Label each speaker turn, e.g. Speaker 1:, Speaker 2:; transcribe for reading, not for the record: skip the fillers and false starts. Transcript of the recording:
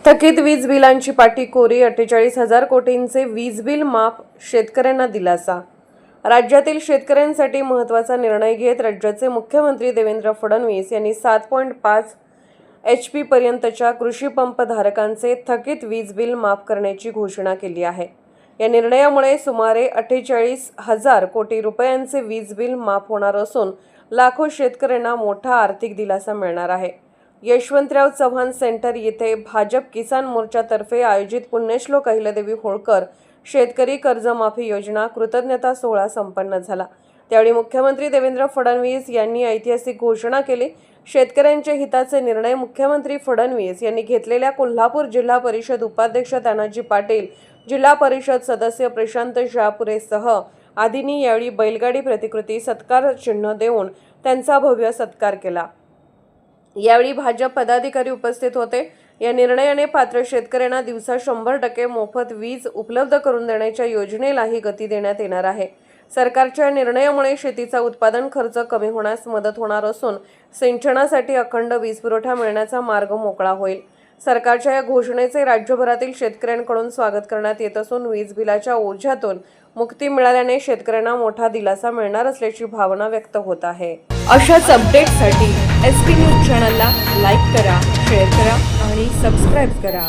Speaker 1: थकीत वीज बिलांची पाटी कोरी, 48,000 कोटींचे वीज बिल माफ, शेतकऱ्यांना दिलासा। राज्यातील शेतकऱ्यांसाठी महत्त्वाचा निर्णय घेत राज्याचे मुख्यमंत्री देवेंद्र फडणवीस यांनी 7.5 HP पर्यंतच्या कृषी पंप धारकांचे थकीत वीज बिल माफ करण्याची घोषणा केली आहे। या निर्णयामुळे सुमारे 48,000 कोटी रुपयांचे वीज बिल माफ होणार असून लाखो शेतकऱ्यांना मोठा आर्थिक दिलासा मिळणार आहे। यशवंतराव चव्हाण सेंटर येथे भाजप किसान मोर्चातर्फे आयोजित पुण्यश्लोक अहिल्यादेवी होळकर शेतकरी कर्जमाफी योजना कृतज्ञता सोहळा संपन्न झाला। त्यावेळी मुख्यमंत्री देवेंद्र फडणवीस यांनी ऐतिहासिक घोषणा केली। शेतकऱ्यांच्या हिताचे निर्णय मुख्यमंत्री फडणवीस यांनी घेतलेल्या कोल्हापूर जिल्हा परिषद उपाध्यक्ष तानाजी पाटील, जिल्हा परिषद सदस्य प्रशांत शहापुरेसह आदींनी यावेळी बैलगाडी प्रतिकृती सत्कार चिन्ह देऊन त्यांचा भव्य सत्कार केला। यावेळी भाजप पदाधिकारी उपस्थित होते। या निर्णयाने पात्र शेतकऱ्यांना दिवसा 100% मोफत वीज उपलब्ध करून देण्याच्या योजनेलाही गती देण्यात येणार आहे। सरकारच्या निर्णयामुळे शेतीचा उत्पादन खर्च कमी होण्यास मदत होणार असून सिंचनासाठी अखंड वीज पुरवठा मिळण्याचा मार्ग मोकळा होईल। सरकारच्या या घोषणेचे राज्यभरातील शेतकऱ्यांकडून स्वागत करण्यात येत असून वीज बिलाच्या ओझ्यातून मुक्ती मिळाल्याने शेतकऱ्यांना मोठा दिलासा मिळणार असल्याची भावना व्यक्त होत आहे।
Speaker 2: अशाच अपडेट्ससाठी SP न्यूज चॅनलला लाईक करा, शेअर करा आणि सबस्क्राईब करा।